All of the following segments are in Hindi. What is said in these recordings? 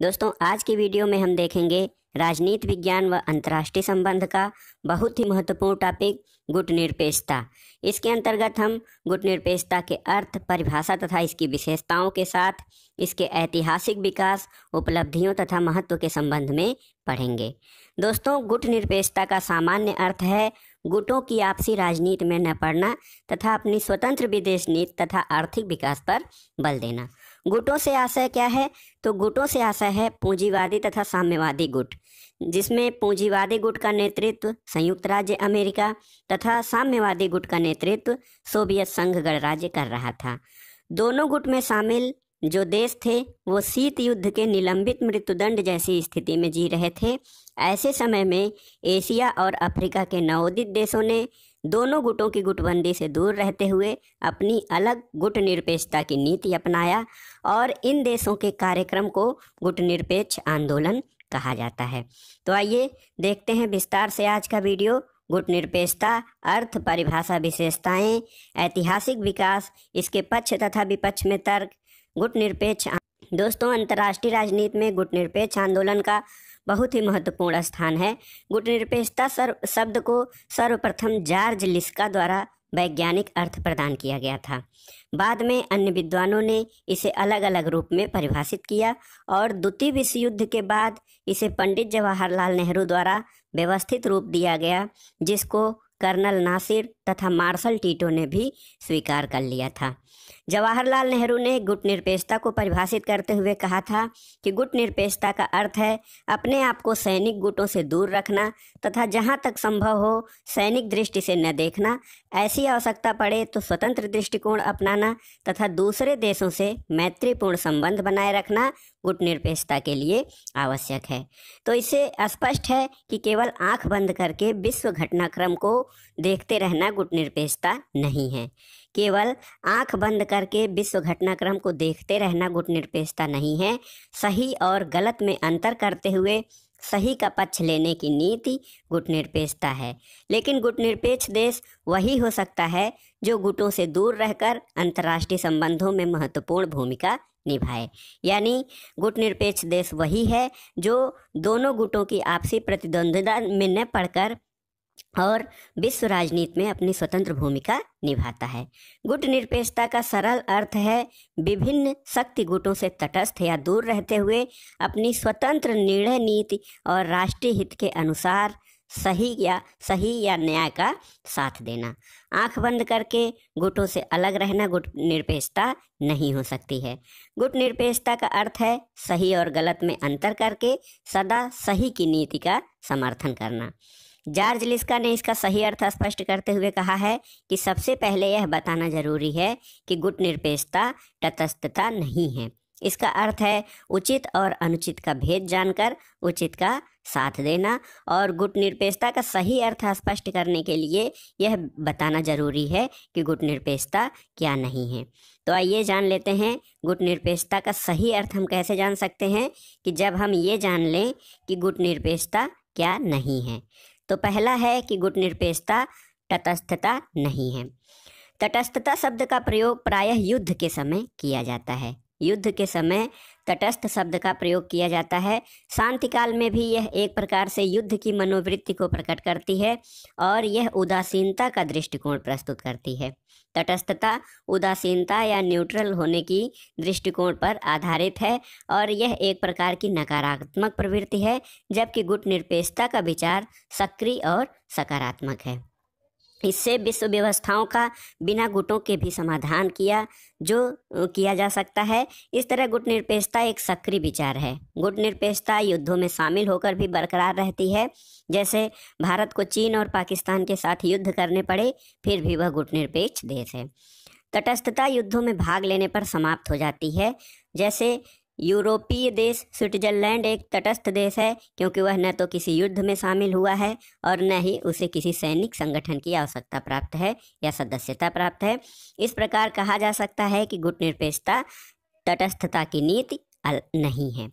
दोस्तों, आज की वीडियो में हम देखेंगे राजनीति विज्ञान व अंतर्राष्ट्रीय संबंध का बहुत ही महत्वपूर्ण टॉपिक गुटनिरपेक्षता। इसके अंतर्गत हम गुटनिरपेक्षता के अर्थ, परिभाषा तथा इसकी विशेषताओं के साथ इसके ऐतिहासिक विकास, उपलब्धियों तथा महत्व के संबंध में पढ़ेंगे। दोस्तों, गुटनिरपेक्षता का सामान्य अर्थ है गुटों की आपसी राजनीति में न पड़ना तथा अपनी स्वतंत्र विदेश नीति तथा आर्थिक विकास पर बल देना। गुटों से आशय क्या है? तो गुटों से आशय है पूंजीवादी तथा साम्यवादी गुट, जिसमें पूंजीवादी गुट का नेतृत्व संयुक्त राज्य अमेरिका तथा साम्यवादी गुट का नेतृत्व सोवियत संघ गणराज्य कर रहा था। दोनों गुट में शामिल जो देश थे वो शीत युद्ध के निलंबित मृत्युदंड जैसी स्थिति में जी रहे थे। ऐसे समय में एशिया और अफ्रीका के नवोदित देशों ने दोनों गुटों की गुटबंदी से दूर रहते हुए अपनी अलग गुटनिरपेक्षता की नीति अपनाया और इन देशों के कार्यक्रम को गुटनिरपेक्ष आंदोलन कहा जाता है। तो आइए देखते हैं विस्तार से आज का वीडियो। गुटनिरपेक्षता, अर्थ, परिभाषा, विशेषताएं, ऐतिहासिक विकास, इसके पक्ष तथा विपक्ष में तर्क। गुटनिरपेक्ष दोस्तों, अंतर्राष्ट्रीय राजनीति में गुटनिरपेक्ष आंदोलन का बहुत ही महत्वपूर्ण स्थान है। गुटनिरपेक्षता शब्द को सर्वप्रथम जॉर्ज लिस्का द्वारा वैज्ञानिक अर्थ प्रदान किया गया था। बाद में अन्य विद्वानों ने इसे अलग अलग रूप में परिभाषित किया और द्वितीय विश्व युद्ध के बाद इसे पंडित जवाहरलाल नेहरू द्वारा व्यवस्थित रूप दिया गया, जिसको कर्नल नासिर तथा मार्शल टीटो ने भी स्वीकार कर लिया था। जवाहरलाल नेहरू ने गुटनिरपेक्षता को परिभाषित करते हुए कहा था कि गुटनिरपेक्षता का अर्थ है अपने आप को सैनिक गुटों से दूर रखना तथा जहां तक संभव हो सैनिक दृष्टि से न देखना, ऐसी आवश्यकता पड़े तो स्वतंत्र दृष्टिकोण अपनाना तथा दूसरे देशों से मैत्रीपूर्ण संबंध बनाए रखना गुटनिरपेक्षता के लिए आवश्यक है। तो इससे स्पष्ट है कि केवल आंख बंद करके विश्व घटनाक्रम को देखते रहना गुटनिरपेक्षता नहीं है। केवल आंख बंद करके विश्व घटनाक्रम को देखते रहना गुटनिरपेक्षता नहीं है। सही और गलत में अंतर करते हुए सही का पक्ष लेने की नीति गुटनिरपेक्षता है। लेकिन गुटनिरपेक्ष देश वही हो सकता है जो गुटों से दूर रहकर अंतर्राष्ट्रीय संबंधों में महत्वपूर्ण भूमिका निभाए। यानी गुटनिरपेक्ष देश वही है जो दोनों गुटों की आपसी प्रतिद्वंद्विता में न पड़कर और विश्व राजनीति में अपनी स्वतंत्र भूमिका निभाता है। गुटनिरपेक्षता का सरल अर्थ है विभिन्न शक्ति गुटों से तटस्थ या दूर रहते हुए अपनी स्वतंत्र निर्णय नीति और राष्ट्रीय हित के अनुसार सही या न्याय का साथ देना। आंख बंद करके गुटों से अलग रहना गुटनिरपेक्षता नहीं हो सकती है। गुटनिरपेक्षता का अर्थ है सही और गलत में अंतर करके सदा सही की नीति का समर्थन करना। जॉर्ज लिस्का ने इसका सही अर्थ स्पष्ट करते हुए कहा है कि सबसे पहले यह बताना जरूरी है कि गुटनिरपेक्षता तटस्थता नहीं है। इसका अर्थ है उचित और अनुचित का भेद जानकर उचित का साथ देना, और गुटनिरपेक्षता का सही अर्थ स्पष्ट करने के लिए यह बताना जरूरी है कि गुटनिरपेक्षता क्या नहीं है। तो आइए जान लेते हैं गुटनिरपेक्षता का सही अर्थ हम कैसे जान सकते हैं कि जब हम ये जान लें कि गुटनिरपेक्षता क्या नहीं है। तो पहला है कि गुटनिरपेक्षता तटस्थता नहीं है। तटस्थता शब्द का प्रयोग प्रायः युद्ध के समय किया जाता है। युद्ध के समय तटस्थ शब्द का प्रयोग किया जाता है। शांति काल में भी यह एक प्रकार से युद्ध की मनोवृत्ति को प्रकट करती है और यह उदासीनता का दृष्टिकोण प्रस्तुत करती है। तटस्थता उदासीनता या न्यूट्रल होने की दृष्टिकोण पर आधारित है और यह एक प्रकार की नकारात्मक प्रवृत्ति है, जबकि गुटनिरपेक्षता का विचार सक्रिय और सकारात्मक है। इससे विश्व व्यवस्थाओं का बिना गुटों के भी समाधान किया जा सकता है। इस तरह गुटनिरपेक्षता एक सक्रिय विचार है। गुटनिरपेक्षता युद्धों में शामिल होकर भी बरकरार रहती है। जैसे भारत को चीन और पाकिस्तान के साथ युद्ध करने पड़े, फिर भी वह गुटनिरपेक्ष देश है। तटस्थता युद्धों में भाग लेने पर समाप्त हो जाती है। जैसे यूरोपीय देश स्विट्जरलैंड एक तटस्थ देश है, क्योंकि वह न तो किसी युद्ध में शामिल हुआ है और न ही उसे किसी सैनिक संगठन की आवश्यकता प्राप्त है या सदस्यता प्राप्त है। इस प्रकार कहा जा सकता है कि गुटनिरपेक्षता तटस्थता की नीति नहीं है।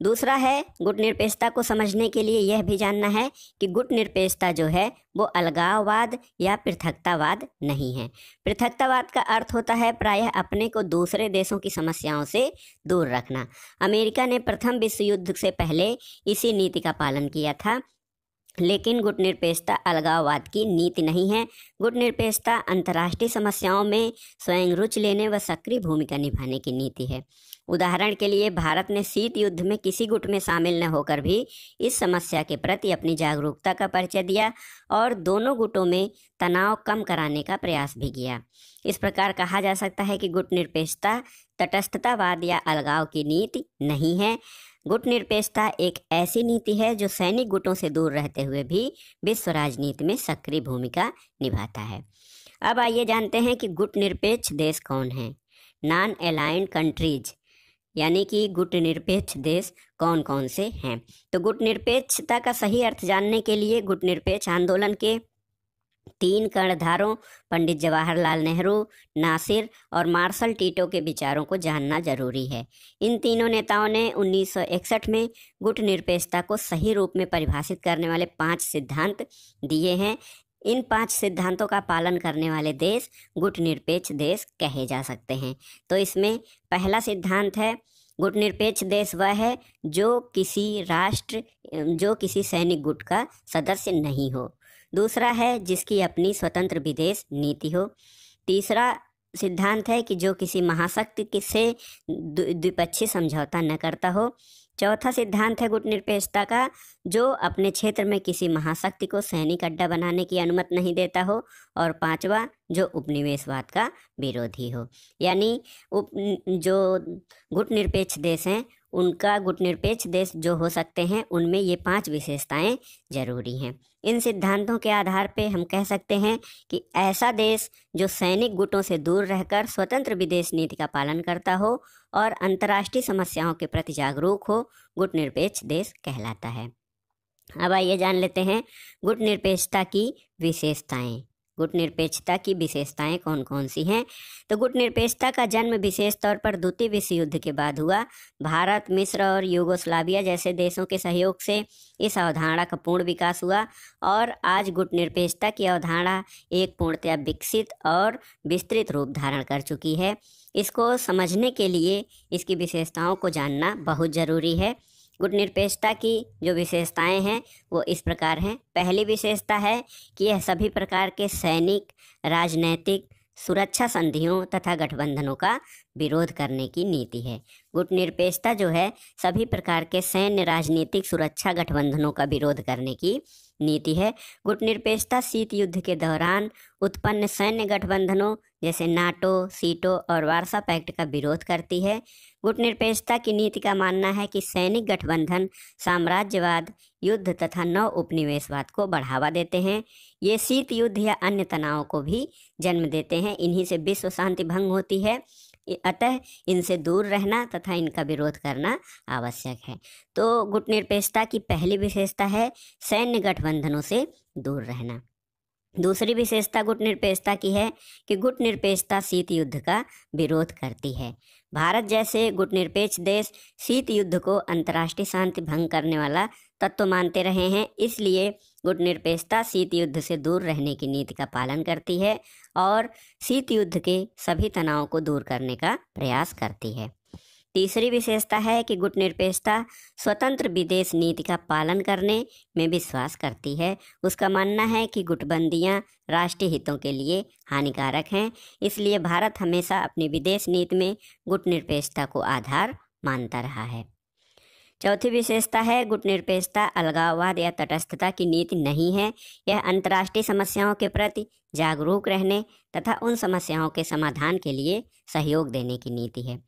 दूसरा है, गुटनिरपेक्षता को समझने के लिए यह भी जानना है कि गुटनिरपेक्षता जो है वो अलगाववाद या पृथकतावाद नहीं है। पृथकतावाद का अर्थ होता है प्रायः अपने को दूसरे देशों की समस्याओं से दूर रखना। अमेरिका ने प्रथम विश्व युद्ध से पहले इसी नीति का पालन किया था, लेकिन गुटनिरपेक्षता अलगाववाद की नीति नहीं है। गुटनिरपेक्षता अंतर्राष्ट्रीय समस्याओं में स्वयं रुचि लेने व सक्रिय भूमिका निभाने की नीति है। उदाहरण के लिए भारत ने शीत युद्ध में किसी गुट में शामिल न होकर भी इस समस्या के प्रति अपनी जागरूकता का परिचय दिया और दोनों गुटों में तनाव कम कराने का प्रयास भी किया। इस प्रकार कहा जा सकता है कि गुटनिरपेक्षता तटस्थतावाद या अलगाव की नीति नहीं है। गुटनिरपेक्षता एक ऐसी नीति है जो सैनिक गुटों से दूर रहते हुए भी विश्व राजनीति में सक्रिय भूमिका निभाता है। अब आइए जानते हैं कि गुटनिरपेक्ष देश कौन हैं। नॉन अलाइंड कंट्रीज यानी कि गुटनिरपेक्ष देश कौन कौन से हैं। तो गुटनिरपेक्षता का सही अर्थ जानने के लिए गुटनिरपेक्ष आंदोलन के 3 कर्णधारों पंडित जवाहरलाल नेहरू, नासिर और मार्शल टीटो के विचारों को जानना जरूरी है। इन तीनों नेताओं ने 1961 में गुटनिरपेक्षता को सही रूप में परिभाषित करने वाले 5 सिद्धांत दिए हैं। इन 5 सिद्धांतों का पालन करने वाले देश गुटनिरपेक्ष देश कहे जा सकते हैं। तो इसमें पहला सिद्धांत है, गुटनिरपेक्ष देश वह है जो किसी सैनिक गुट का सदस्य नहीं हो। दूसरा है, जिसकी अपनी स्वतंत्र विदेश नीति हो। तीसरा सिद्धांत है कि जो किसी महाशक्ति से द्विपक्षीय समझौता न करता हो। चौथा सिद्धांत है गुटनिरपेक्षता का, जो अपने क्षेत्र में किसी महाशक्ति को सैनिक अड्डा बनाने की अनुमति नहीं देता हो। और पांचवा, जो उपनिवेशवाद का विरोधी हो। यानी जो गुटनिरपेक्ष देश हैं उनका गुटनिरपेक्ष देश जो हो सकते हैं उनमें ये 5 विशेषताएं जरूरी हैं। इन सिद्धांतों के आधार पे हम कह सकते हैं कि ऐसा देश जो सैनिक गुटों से दूर रहकर स्वतंत्र विदेश नीति का पालन करता हो और अंतर्राष्ट्रीय समस्याओं के प्रति जागरूक हो, गुटनिरपेक्ष देश कहलाता है। अब आइए जान लेते हैं गुटनिरपेक्षता की विशेषताएं। गुटनिरपेक्षता की विशेषताएं कौन कौन सी हैं। तो गुटनिरपेक्षता का जन्म विशेष तौर पर द्वितीय विश्व युद्ध के बाद हुआ। भारत, मिस्र और यूगोस्लाविया जैसे देशों के सहयोग से इस अवधारणा का पूर्ण विकास हुआ और आज गुटनिरपेक्षता की अवधारणा एक पूर्णतया विकसित और विस्तृत रूप धारण कर चुकी है। इसको समझने के लिए इसकी विशेषताओं को जानना बहुत ज़रूरी है। गुटनिरपेक्षता की जो विशेषताएं हैं वो इस प्रकार हैं। पहली विशेषता है कि यह सभी प्रकार के सैनिक, राजनैतिक, सुरक्षा संधियों तथा गठबंधनों का विरोध करने की नीति है। गुटनिरपेक्षता जो है सभी प्रकार के सैन्य, राजनीतिक, सुरक्षा गठबंधनों का विरोध करने की नीति है। गुटनिरपेक्षता शीत युद्ध के दौरान उत्पन्न सैन्य गठबंधनों जैसे नाटो, सीटो और वार्सा पैक्ट का विरोध करती है। गुटनिरपेक्षता की नीति का मानना है कि सैनिक गठबंधन साम्राज्यवाद, युद्ध तथा नव उपनिवेशवाद को बढ़ावा देते हैं। ये शीत युद्ध या अन्य तनावों को भी जन्म देते हैं। इन्हीं से विश्व शांति भंग होती है, अतः इनसे दूर रहना तथा इनका विरोध करना आवश्यक है। तो गुटनिरपेक्षता की पहली विशेषता है सैन्य गठबंधनों से दूर रहना। दूसरी विशेषता गुटनिरपेक्षता की है कि गुटनिरपेक्षता शीत युद्ध का विरोध करती है। भारत जैसे गुटनिरपेक्ष देश शीत युद्ध को अंतर्राष्ट्रीय शांति भंग करने वाला तत्व मानते रहे हैं, इसलिए गुटनिरपेक्षता शीत युद्ध से दूर रहने की नीति का पालन करती है और शीत युद्ध के सभी तनावों को दूर करने का प्रयास करती है। तीसरी विशेषता है कि गुटनिरपेक्षता स्वतंत्र विदेश नीति का पालन करने में विश्वास करती है। उसका मानना है कि गुटबंदियां राष्ट्रीय हितों के लिए हानिकारक हैं, इसलिए भारत हमेशा अपनी विदेश नीति में गुटनिरपेक्षता को आधार मानता रहा है। चौथी विशेषता है गुटनिरपेक्षता अलगाववाद या तटस्थता की नीति नहीं है। यह अंतर्राष्ट्रीय समस्याओं के प्रति जागरूक रहने तथा उन समस्याओं के समाधान के लिए सहयोग देने की नीति है।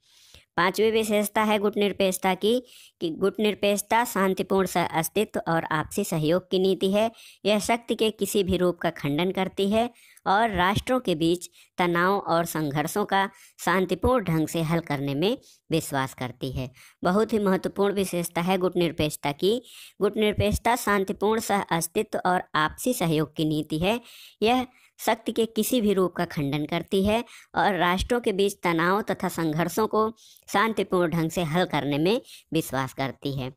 पांचवी विशेषता है गुटनिरपेक्षता की कि गुटनिरपेक्षता शांतिपूर्ण सह-अस्तित्व और आपसी सहयोग की नीति है। यह शक्ति के किसी भी रूप का खंडन करती है और राष्ट्रों के बीच तनाव और संघर्षों का शांतिपूर्ण ढंग से हल करने में विश्वास करती है। बहुत ही महत्वपूर्ण विशेषता है गुटनिरपेक्षता की। गुटनिरपेक्षता शांतिपूर्ण सह-अस्तित्व और आपसी सहयोग की नीति है। यह शक्ति के किसी भी रूप का खंडन करती है और राष्ट्रों के बीच तनाव तथा संघर्षों को शांतिपूर्ण ढंग से हल करने में विश्वास करती है।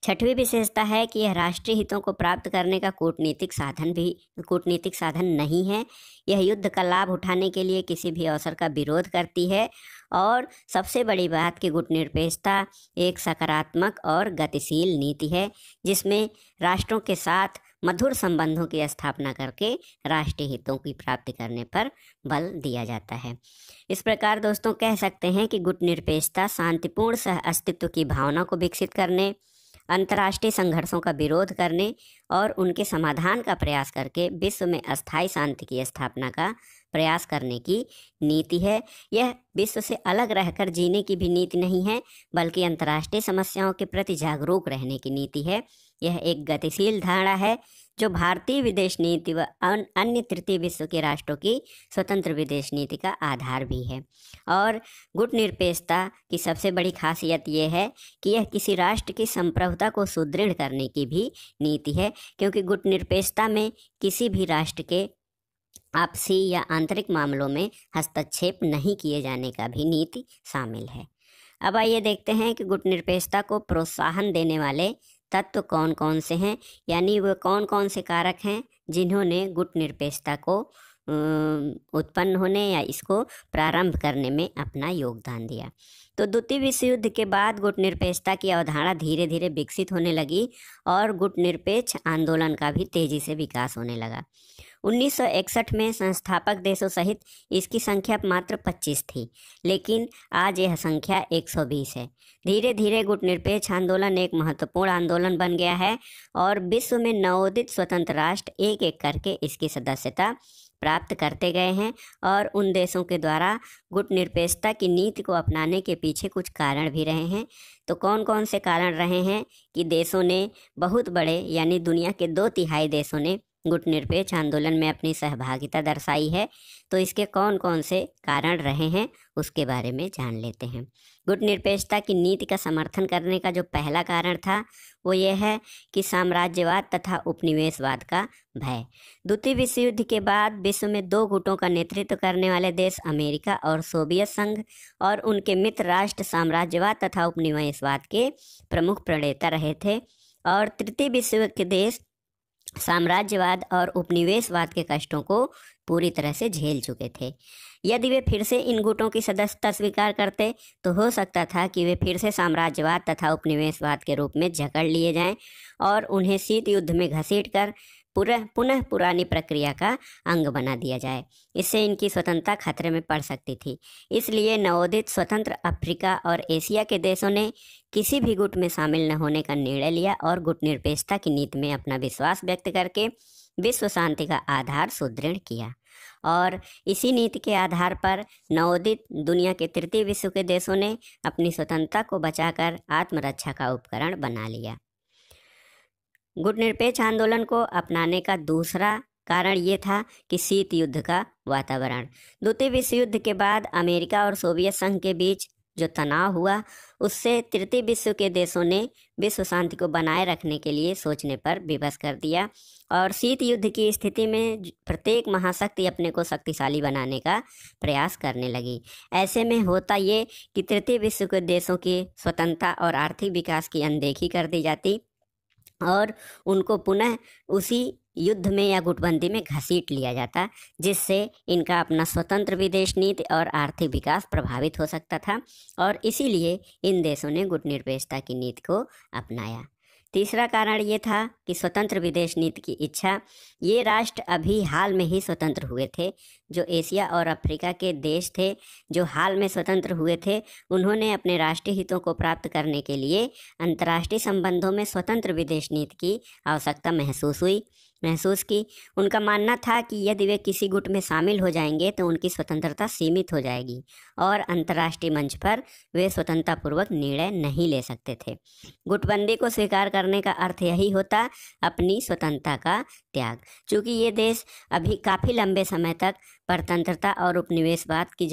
छठवीं विशेषता है कि यह राष्ट्रीय हितों को प्राप्त करने का कूटनीतिक साधन नहीं है। यह युद्ध का लाभ उठाने के लिए किसी भी अवसर का विरोध करती है। और सबसे बड़ी बात कि गुटनिरपेक्षता एक सकारात्मक और गतिशील नीति है, जिसमें राष्ट्रों के साथ मधुर संबंधों की स्थापना करके राष्ट्रीय हितों की प्राप्ति करने पर बल दिया जाता है। इस प्रकार दोस्तों कह सकते हैं कि गुटनिरपेक्षता शांतिपूर्ण सह अस्तित्व की भावना को विकसित करने, अंतर्राष्ट्रीय संघर्षों का विरोध करने और उनके समाधान का प्रयास करके विश्व में अस्थायी शांति की स्थापना का प्रयास करने की नीति है। यह विश्व से अलग रहकर जीने की भी नीति नहीं है, बल्कि अंतर्राष्ट्रीय समस्याओं के प्रति जागरूक रहने की नीति है। यह एक गतिशील धारणा है जो भारतीय विदेश नीति व अन्य तृतीय विश्व के राष्ट्रों की स्वतंत्र विदेश नीति का आधार भी है। और गुटनिरपेक्षता की सबसे बड़ी खासियत यह है कि यह किसी राष्ट्र की संप्रभुता को सुदृढ़ करने की भी नीति है, क्योंकि गुटनिरपेक्षता में किसी भी राष्ट्र के आपसी या आंतरिक मामलों में हस्तक्षेप नहीं किए जाने का भी नीति शामिल है। अब आइए देखते हैं कि गुटनिरपेक्षता को प्रोत्साहन देने वाले तत्व कौन कौन से हैं, यानी वो कौन कौन से कारक हैं जिन्होंने गुटनिरपेक्षता को उत्पन्न होने या इसको प्रारंभ करने में अपना योगदान दिया। तो द्वितीय विश्व युद्ध के बाद गुटनिरपेक्षता की अवधारणा धीरे धीरे विकसित होने लगी और गुटनिरपेक्ष आंदोलन का भी तेजी से विकास होने लगा। 1961 में संस्थापक देशों सहित इसकी संख्या मात्र 25 थी, लेकिन आज यह संख्या 120 है। धीरे धीरे गुटनिरपेक्ष आंदोलन एक महत्वपूर्ण आंदोलन बन गया है और विश्व में नवोदित स्वतंत्र राष्ट्र एक एक करके इसकी सदस्यता प्राप्त करते गए हैं। और उन देशों के द्वारा गुटनिरपेक्षता की नीति को अपनाने के पीछे कुछ कारण भी रहे हैं। तो कौन कौन से कारण रहे हैं कि देशों ने बहुत बड़े, यानी दुनिया के 2/3 देशों ने गुटनिरपेक्ष आंदोलन में अपनी सहभागिता दर्शाई है। तो इसके कौन कौन से कारण रहे हैं उसके बारे में जान लेते हैं। गुटनिरपेक्षता की नीति का समर्थन करने का जो पहला कारण था वो ये है कि साम्राज्यवाद तथा उपनिवेशवाद का भय। द्वितीय विश्व युद्ध के बाद विश्व में 2 गुटों का नेतृत्व करने वाले देश अमेरिका और सोवियत संघ और उनके मित्र राष्ट्र साम्राज्यवाद तथा उपनिवेशवाद के प्रमुख प्रणेता रहे थे। और तृतीय विश्व के देश साम्राज्यवाद और उपनिवेशवाद के कष्टों को पूरी तरह से झेल चुके थे। यदि वे फिर से इन गुटों की सदस्यता स्वीकार करते तो हो सकता था कि वे फिर से साम्राज्यवाद तथा उपनिवेशवाद के रूप में जकड़ लिए जाएं और उन्हें शीत युद्ध में घसीटकर पुनः पुरानी प्रक्रिया का अंग बना दिया जाए। इससे इनकी स्वतंत्रता खतरे में पड़ सकती थी। इसलिए नवोदित स्वतंत्र अफ्रीका और एशिया के देशों ने किसी भी गुट में शामिल न होने का निर्णय लिया और गुटनिरपेक्षता की नीति में अपना विश्वास व्यक्त करके विश्व शांति का आधार सुदृढ़ किया। और इसी नीति के आधार पर नवोदित दुनिया के तृतीय विश्व के देशों ने अपनी स्वतंत्रता को बचाकर आत्मरक्षा का उपकरण बना लिया। गुटनिरपेक्ष आंदोलन को अपनाने का दूसरा कारण ये था कि शीत युद्ध का वातावरण। द्वितीय विश्व युद्ध के बाद अमेरिका और सोवियत संघ के बीच जो तनाव हुआ उससे तृतीय विश्व के देशों ने विश्व शांति को बनाए रखने के लिए सोचने पर विवश कर दिया और शीत युद्ध की स्थिति में प्रत्येक महाशक्ति अपने को शक्तिशाली बनाने का प्रयास करने लगी। ऐसे में होता ये कि तृतीय विश्व के देशों की स्वतंत्रता और आर्थिक विकास की अनदेखी कर दी जाती और उनको पुनः उसी युद्ध में या गुटबंदी में घसीट लिया जाता, जिससे इनका अपना स्वतंत्र विदेश नीति और आर्थिक विकास प्रभावित हो सकता था। और इसीलिए इन देशों ने गुटनिरपेक्षता की नीति को अपनाया। तीसरा कारण ये था कि स्वतंत्र विदेश नीति की इच्छा। ये राष्ट्र अभी हाल में ही स्वतंत्र हुए थे। जो एशिया और अफ्रीका के देश थे जो हाल में स्वतंत्र हुए थे, उन्होंने अपने राष्ट्रीय हितों को प्राप्त करने के लिए अंतर्राष्ट्रीय संबंधों में स्वतंत्र विदेश नीति की आवश्यकता महसूस की। उनका मानना था कि यदि वे किसी गुट में शामिल हो जाएंगे तो उनकी स्वतंत्रता सीमित हो जाएगी और अंतर्राष्ट्रीय मंच पर वे स्वतंत्रतापूर्वक निर्णय नहीं ले सकते थे। गुटबंदी को स्वीकार करने का अर्थ यही होता अपनी स्वतंत्रता का त्याग। चूँकि ये देश अभी काफ़ी लंबे समय तक परतंत्रता और उपनिवेशवाद की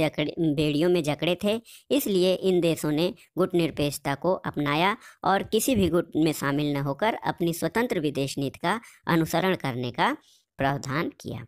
बेड़ियों में जकड़े थे, इसलिए इन देशों ने गुटनिरपेक्षता को अपनाया और किसी भी गुट में शामिल न होकर अपनी स्वतंत्र विदेश नीति का अनुसरण करने का प्रावधान किया।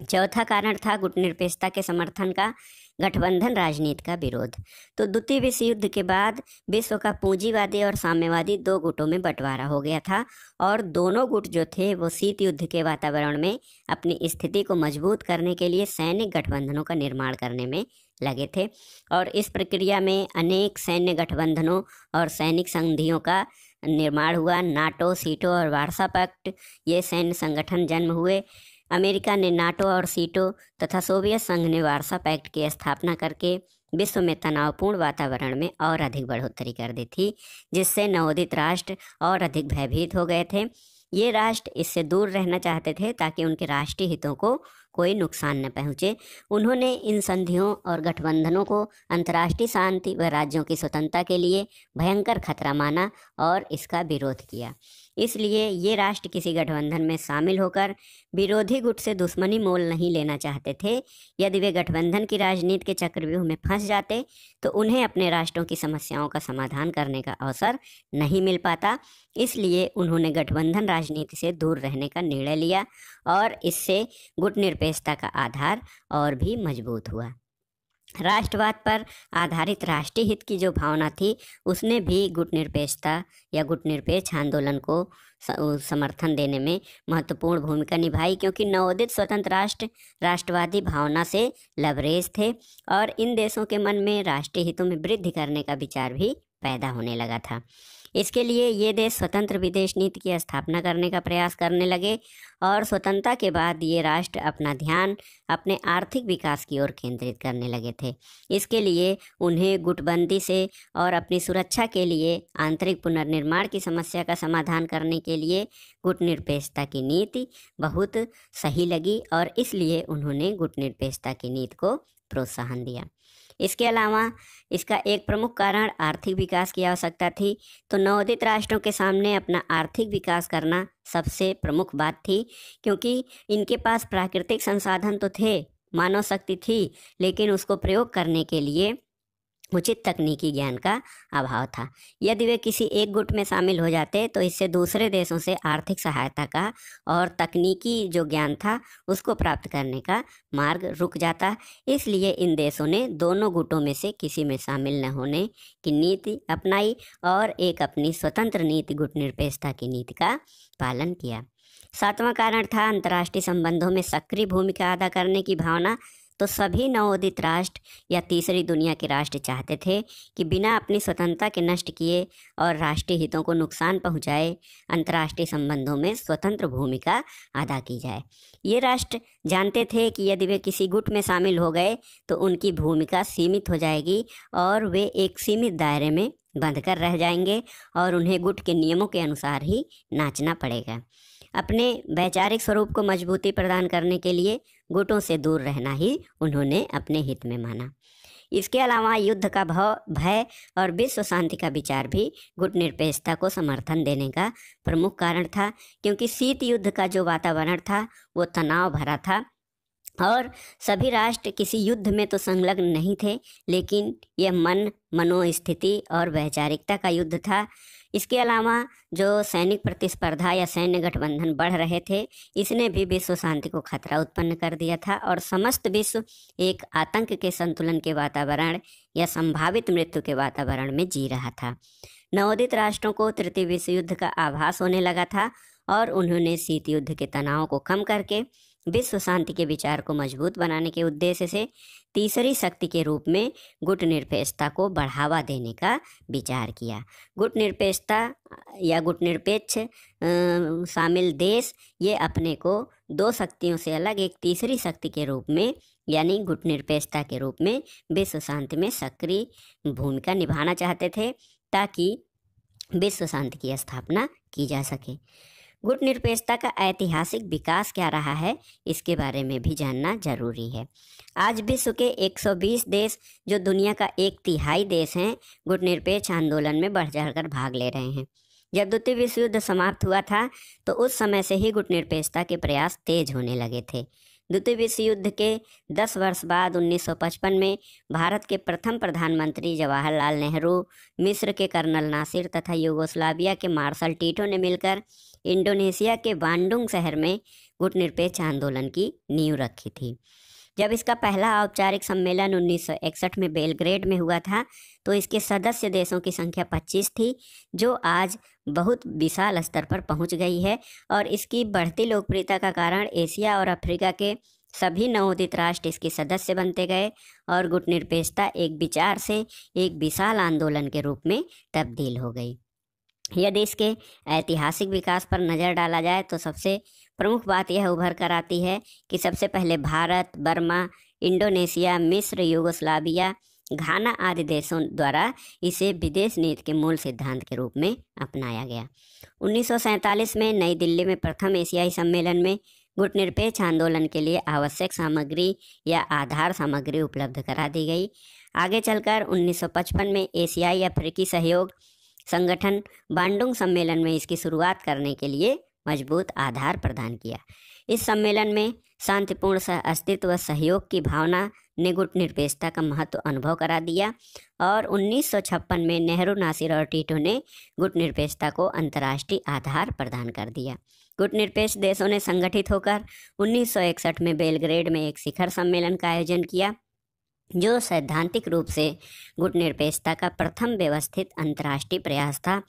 चौथा कारण था गुटनिरपेक्षता के समर्थन का गठबंधन राजनीति का विरोध। तो द्वितीय विश्व युद्ध के बाद विश्व का पूंजीवादी और साम्यवादी दो गुटों में बंटवारा हो गया था और दोनों गुट जो थे वो शीत युद्ध के वातावरण में अपनी स्थिति को मजबूत करने के लिए सैनिक गठबंधनों का निर्माण करने में लगे थे और इस प्रक्रिया में अनेक सैन्य गठबंधनों और सैनिक संधियों का निर्माण हुआ। नाटो, सीटो और वार्सा पैक्ट ये सैन्य संगठन जन्म हुए। अमेरिका ने नाटो और सीटो तथा सोवियत संघ ने वार्सा पैक्ट की स्थापना करके विश्व में तनावपूर्ण वातावरण में और अधिक बढ़ोतरी कर दी थी, जिससे नवोदित राष्ट्र और अधिक भयभीत हो गए थे। ये राष्ट्र इससे दूर रहना चाहते थे ताकि उनके राष्ट्रीय हितों को कोई नुकसान न पहुँचे। उन्होंने इन संधियों और गठबंधनों को अंतर्राष्ट्रीय शांति व राज्यों की स्वतंत्रता के लिए भयंकर खतरा माना और इसका विरोध किया। इसलिए ये राष्ट्र किसी गठबंधन में शामिल होकर विरोधी गुट से दुश्मनी मोल नहीं लेना चाहते थे। यदि वे गठबंधन की राजनीति के चक्रव्यूह में फंस जाते तो उन्हें अपने राष्ट्रों की समस्याओं का समाधान करने का अवसर नहीं मिल पाता। इसलिए उन्होंने गठबंधन राजनीति से दूर रहने का निर्णय लिया और इससे गुटनिरपेक्षता का आधार और भी मजबूत हुआ। राष्ट्रवाद पर आधारित राष्ट्रीय हित की जो भावना थी उसने भी गुटनिरपेक्षता या गुटनिरपेक्ष आंदोलन को समर्थन देने में महत्वपूर्ण भूमिका निभाई, क्योंकि नवोदित स्वतंत्र राष्ट्र राष्ट्रवादी भावना से लबरेज थे और इन देशों के मन में राष्ट्रीय हितों में वृद्धि करने का विचार भी पैदा होने लगा था। इसके लिए ये देश स्वतंत्र विदेश नीति की स्थापना करने का प्रयास करने लगे और स्वतंत्रता के बाद ये राष्ट्र अपना ध्यान अपने आर्थिक विकास की ओर केंद्रित करने लगे थे। इसके लिए उन्हें गुटबंदी से और अपनी सुरक्षा के लिए आंतरिक पुनर्निर्माण की समस्या का समाधान करने के लिए गुटनिरपेक्षता की नीति बहुत सही लगी और इसलिए उन्होंने गुटनिरपेक्षता की नीति को प्रोत्साहन दिया। इसके अलावा इसका एक प्रमुख कारण आर्थिक विकास की आवश्यकता थी। तो नवोदित राष्ट्रों के सामने अपना आर्थिक विकास करना सबसे प्रमुख बात थी, क्योंकि इनके पास प्राकृतिक संसाधन तो थे, मानव शक्ति थी, लेकिन उसको प्रयोग करने के लिए उचित तकनीकी ज्ञान का अभाव था। यदि वे किसी एक गुट में शामिल हो जाते तो इससे दूसरे देशों से आर्थिक सहायता का और तकनीकी जो ज्ञान था उसको प्राप्त करने का मार्ग रुक जाता। इसलिए इन देशों ने दोनों गुटों में से किसी में शामिल न होने की नीति अपनाई और एक अपनी स्वतंत्र नीति गुटनिरपेक्षता की नीति का पालन किया। सातवां कारण था अंतर्राष्ट्रीय संबंधों में सक्रिय भूमिका अदा करने की भावना। तो सभी नवोदित राष्ट्र या तीसरी दुनिया के राष्ट्र चाहते थे कि बिना अपनी स्वतंत्रता के नष्ट किए और राष्ट्रीय हितों को नुकसान पहुंचाए अंतर्राष्ट्रीय संबंधों में स्वतंत्र भूमिका अदा की जाए। ये राष्ट्र जानते थे कि यदि वे किसी गुट में शामिल हो गए तो उनकी भूमिका सीमित हो जाएगी और वे एक सीमित दायरे में बंध कर रह जाएंगे और उन्हें गुट के नियमों के अनुसार ही नाचना पड़ेगा। अपने वैचारिक स्वरूप को मजबूती प्रदान करने के लिए गुटों से दूर रहना ही उन्होंने अपने हित में माना। इसके अलावा युद्ध का भय और विश्व शांति का विचार भी गुटनिरपेक्षता को समर्थन देने का प्रमुख कारण था, क्योंकि शीत युद्ध का जो वातावरण था वो तनाव भरा था और सभी राष्ट्र किसी युद्ध में तो संलग्न नहीं थे, लेकिन यह मनोस्थिति और वैचारिकता का युद्ध था। इसके अलावा जो सैनिक प्रतिस्पर्धा या सैन्य गठबंधन बढ़ रहे थे इसने भी विश्व शांति को खतरा उत्पन्न कर दिया था और समस्त विश्व एक आतंक के संतुलन के वातावरण या संभावित मृत्यु के वातावरण में जी रहा था। नवोदित राष्ट्रों को तृतीय विश्व युद्ध का आभास होने लगा था और उन्होंने शीत युद्ध के तनाव को कम करके विश्व शांति के विचार को मजबूत बनाने के उद्देश्य से तीसरी शक्ति के रूप में गुटनिरपेक्षता को बढ़ावा देने का विचार किया। गुटनिरपेक्षता या गुटनिरपेक्ष शामिल देश ये अपने को दो शक्तियों से अलग एक तीसरी शक्ति के रूप में यानी गुटनिरपेक्षता के रूप में विश्व शांति में सक्रिय भूमिका निभाना चाहते थे ताकि विश्व शांति की स्थापना की जा सके। गुटनिरपेक्षता का ऐतिहासिक विकास क्या रहा है इसके बारे में भी जानना जरूरी है। आज विश्व के 120 देश जो दुनिया का 1/3 देश हैं गुटनिरपेक्ष आंदोलन में बढ़ चढ़कर भाग ले रहे हैं। जब द्वितीय विश्व युद्ध समाप्त हुआ था तो उस समय से ही गुटनिरपेक्षता के प्रयास तेज होने लगे थे। द्वितीय विश्व युद्ध के 10 वर्ष बाद 1955 में भारत के प्रथम प्रधानमंत्री जवाहरलाल नेहरू, मिस्र के कर्नल नासिर तथा यूगोस्लाविया के मार्शल टीटो ने मिलकर इंडोनेशिया के बांडुंग शहर में गुटनिरपेक्ष आंदोलन की नींव रखी थी। जब इसका पहला औपचारिक सम्मेलन 1961 में बेलग्रेड में हुआ था तो इसके सदस्य देशों की संख्या 25 थी, जो आज बहुत विशाल स्तर पर पहुंच गई है। और इसकी बढ़ती लोकप्रियता का कारण एशिया और अफ्रीका के सभी नवोदित राष्ट्र इसके सदस्य बनते गए और गुटनिरपेक्षता एक विचार से एक विशाल आंदोलन के रूप में तब्दील हो गई। यदि इसके ऐतिहासिक विकास पर नज़र डाला जाए तो सबसे प्रमुख बात यह उभर कर आती है कि सबसे पहले भारत, बर्मा, इंडोनेशिया, मिस्र, यूगोस्लाविया, घाना आदि देशों द्वारा इसे विदेश नीति के मूल सिद्धांत के रूप में अपनाया गया। 1947 में नई दिल्ली में प्रथम एशियाई सम्मेलन में गुटनिरपेक्ष आंदोलन के लिए आवश्यक सामग्री या आधार सामग्री उपलब्ध करा दी गई। आगे चलकर 1955 में एशियाई अफ्रीकी सहयोग संगठन बांडुंग सम्मेलन में इसकी शुरुआत करने के लिए मजबूत आधार प्रदान किया। इस सम्मेलन में शांतिपूर्ण सह अस्तित्व व सहयोग की भावना ने गुटनिरपेक्षता का महत्व अनुभव करा दिया और 1956 में नेहरू, नासिर और टीटो ने गुटनिरपेक्षता को अंतर्राष्ट्रीय आधार प्रदान कर दिया। गुटनिरपेक्ष देशों ने संगठित होकर 1961 में बेलग्रेड में एक शिखर सम्मेलन का आयोजन किया, जो सैद्धांतिक रूप से गुटनिरपेक्षता का प्रथम व्यवस्थित अंतर्राष्ट्रीय प्रयास था।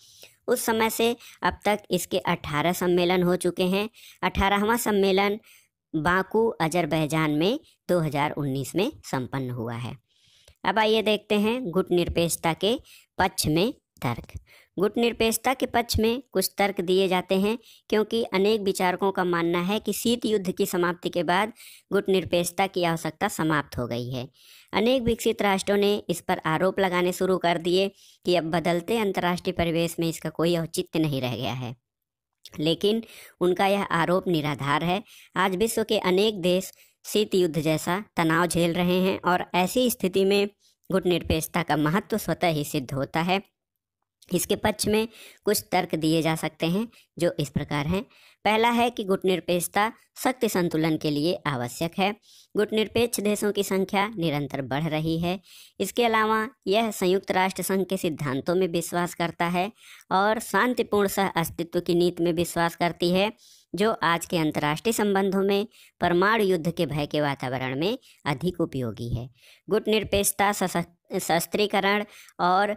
उस समय से अब तक इसके 18 सम्मेलन हो चुके हैं। 18वां सम्मेलन बाकू, अजरबैजान में 2019 में संपन्न हुआ है। अब आइए देखते हैं गुटनिरपेक्षता के पक्ष में तर्क। गुटनिरपेक्षता के पक्ष में कुछ तर्क दिए जाते हैं, क्योंकि अनेक विचारकों का मानना है कि शीत युद्ध की समाप्ति के बाद गुटनिरपेक्षता की आवश्यकता समाप्त हो गई है। अनेक विकसित राष्ट्रों ने इस पर आरोप लगाने शुरू कर दिए कि अब बदलते अंतर्राष्ट्रीय परिवेश में इसका कोई औचित्य नहीं रह गया है, लेकिन उनका यह आरोप निराधार है। आज विश्व के अनेक देश शीत युद्ध जैसा तनाव झेल रहे हैं और ऐसी स्थिति में गुटनिरपेक्षता का महत्व स्वतः ही सिद्ध होता है। इसके पक्ष में कुछ तर्क दिए जा सकते हैं, जो इस प्रकार हैं। पहला है कि गुटनिरपेक्षता शक्ति संतुलन के लिए आवश्यक है। गुटनिरपेक्ष देशों की संख्या निरंतर बढ़ रही है। इसके अलावा यह संयुक्त राष्ट्र संघ के सिद्धांतों में विश्वास करता है और शांतिपूर्ण सह अस्तित्व की नीति में विश्वास करती है, जो आज के अंतर्राष्ट्रीय संबंधों में परमाणु युद्ध के भय के वातावरण में अधिक उपयोगी है। गुटनिरपेक्षता शस्त्रीकरण और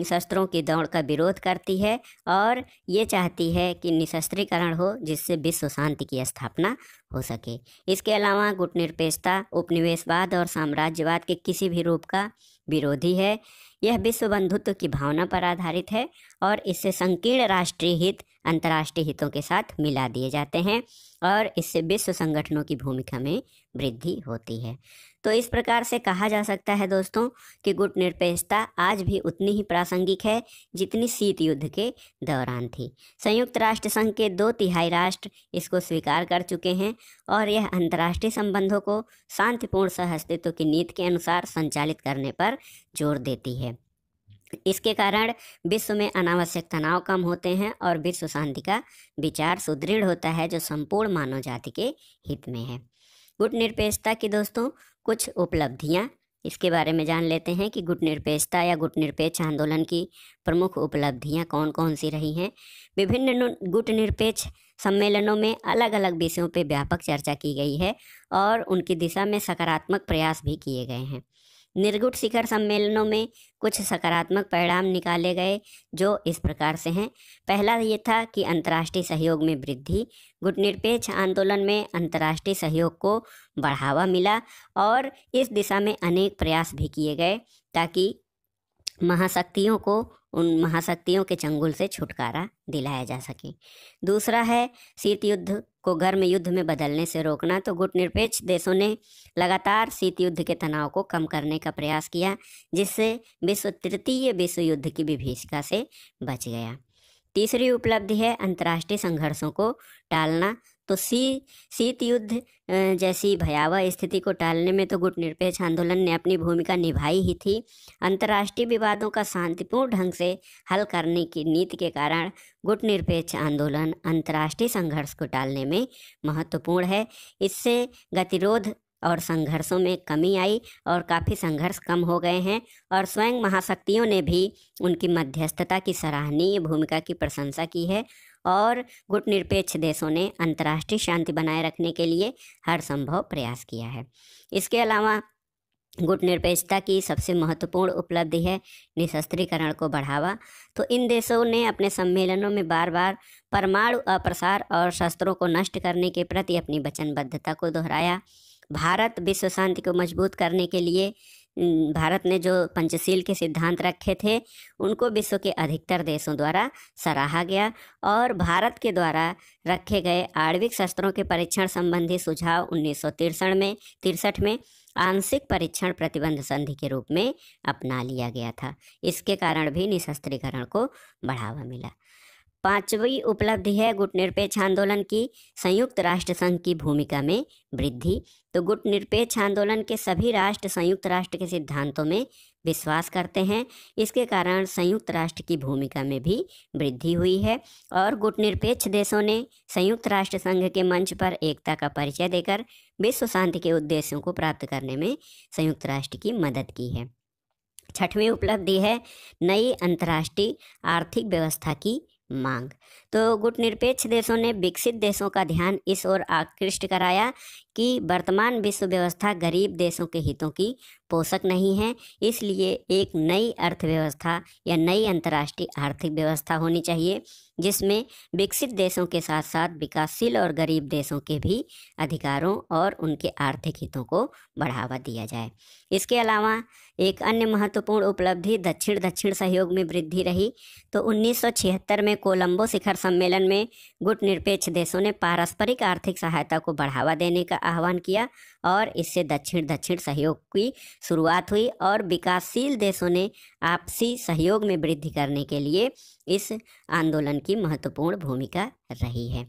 शस्त्रों की दौड़ का विरोध करती है और ये चाहती है कि निशस्त्रीकरण हो, जिससे विश्व शांति की स्थापना हो सके। इसके अलावा गुटनिरपेक्षता उपनिवेशवाद और साम्राज्यवाद के किसी भी रूप का विरोधी है। यह विश्व बंधुत्व की भावना पर आधारित है और इससे संकीर्ण राष्ट्रीय हित अंतर्राष्ट्रीय हितों के साथ मिला दिए जाते हैं और इससे विश्व संगठनों की भूमिका में वृद्धि होती है। तो इस प्रकार से कहा जा सकता है दोस्तों कि गुटनिरपेक्षता आज भी उतनी ही प्रासंगिक है जितनी शीत युद्ध के दौरान थी। संयुक्त राष्ट्र संघ के 2/3 राष्ट्र इसको स्वीकार कर चुके हैं और यह अंतर्राष्ट्रीय संबंधों को शांतिपूर्ण सहअस्तित्व की नीति के अनुसार संचालित करने पर जोर देती है। इसके कारण विश्व में अनावश्यक तनाव कम होते हैं और विश्व शांति का विचार सुदृढ़ होता है, जो संपूर्ण मानव जाति के हित में है। गुटनिरपेक्षता की दोस्तों कुछ उपलब्धियां इसके बारे में जान लेते हैं कि गुटनिरपेक्षता या गुटनिरपेक्ष आंदोलन की प्रमुख उपलब्धियां कौन कौन सी रही हैं। विभिन्न गुटनिरपेक्ष सम्मेलनों में अलग अलग विषयों पर व्यापक चर्चा की गई है और उनकी दिशा में सकारात्मक प्रयास भी किए गए हैं। निर्गुट शिखर सम्मेलनों में कुछ सकारात्मक परिणाम निकाले गए, जो इस प्रकार से हैं। पहला ये था कि अंतर्राष्ट्रीय सहयोग में वृद्धि। गुटनिरपेक्ष आंदोलन में अंतर्राष्ट्रीय सहयोग को बढ़ावा मिला और इस दिशा में अनेक प्रयास भी किए गए ताकि महाशक्तियों को उन महाशक्तियों के चंगुल से छुटकारा दिलाया जा सके। दूसरा है शीत युद्ध को गर्म युद्ध में बदलने से रोकना। तो गुटनिरपेक्ष देशों ने लगातार शीत युद्ध के तनाव को कम करने का प्रयास किया, जिससे विश्व तृतीय विश्व युद्ध की विभीषिका से बच गया। तीसरी उपलब्धि है अंतर्राष्ट्रीय संघर्षों को टालना। तो शीत युद्ध जैसी भयावह स्थिति को टालने में तो गुटनिरपेक्ष आंदोलन ने अपनी भूमिका निभाई ही थी। अंतर्राष्ट्रीय विवादों का शांतिपूर्ण ढंग से हल करने की नीति के कारण गुटनिरपेक्ष आंदोलन अंतर्राष्ट्रीय संघर्ष को टालने में महत्वपूर्ण है। इससे गतिरोध और संघर्षों में कमी आई और काफ़ी संघर्ष कम हो गए हैं, और स्वयं महाशक्तियों ने भी उनकी मध्यस्थता की सराहनीय भूमिका की प्रशंसा की है, और गुटनिरपेक्ष देशों ने अंतर्राष्ट्रीय शांति बनाए रखने के लिए हर संभव प्रयास किया है। इसके अलावा गुटनिरपेक्षता की सबसे महत्वपूर्ण उपलब्धि है निशस्त्रीकरण को बढ़ावा। तो इन देशों ने अपने सम्मेलनों में बार बार परमाणु अप्रसार और शस्त्रों को नष्ट करने के प्रति अपनी वचनबद्धता को दोहराया। भारत विश्व शांति को मजबूत करने के लिए भारत ने जो पंचशील के सिद्धांत रखे थे उनको विश्व के अधिकतर देशों द्वारा सराहा गया, और भारत के द्वारा रखे गए आणविक शस्त्रों के परीक्षण संबंधी सुझाव 1963 में आंशिक परीक्षण प्रतिबंध संधि के रूप में अपना लिया गया था। इसके कारण भी निशस्त्रीकरण को बढ़ावा मिला। 5वीं उपलब्धि है गुटनिरपेक्ष आंदोलन की संयुक्त राष्ट्र संघ की भूमिका में वृद्धि। तो गुटनिरपेक्ष आंदोलन के सभी राष्ट्र संयुक्त राष्ट्र के सिद्धांतों में विश्वास करते हैं। इसके कारण संयुक्त राष्ट्र की भूमिका में भी वृद्धि हुई है, और गुटनिरपेक्ष देशों ने संयुक्त राष्ट्र संघ के मंच पर एकता का परिचय देकर विश्व शांति के उद्देश्यों को प्राप्त करने में संयुक्त राष्ट्र की मदद की है। 6वीं उपलब्धि है नई अंतर्राष्ट्रीय आर्थिक व्यवस्था की मांग। तो गुटनिरपेक्ष देशों ने विकसित देशों का ध्यान इस ओर आकृष्ट कराया कि वर्तमान विश्व व्यवस्था गरीब देशों के हितों की पोषक नहीं है, इसलिए एक नई अर्थव्यवस्था या नई अंतर्राष्ट्रीय आर्थिक व्यवस्था होनी चाहिए जिसमें विकसित देशों के साथ साथ विकासशील और गरीब देशों के भी अधिकारों और उनके आर्थिक हितों को बढ़ावा दिया जाए। इसके अलावा एक अन्य महत्वपूर्ण उपलब्धि दक्षिण दक्षिण सहयोग में वृद्धि रही। तो 1976 में कोलंबो शिखर सम्मेलन में गुटनिरपेक्ष देशों ने पारस्परिक आर्थिक सहायता को बढ़ावा देने का आह्वान किया, और इससे दक्षिण दक्षिण सहयोग की शुरुआत हुई, और विकासशील देशों ने आपसी सहयोग में वृद्धि करने के लिए इस आंदोलन की महत्वपूर्ण भूमिका रही है।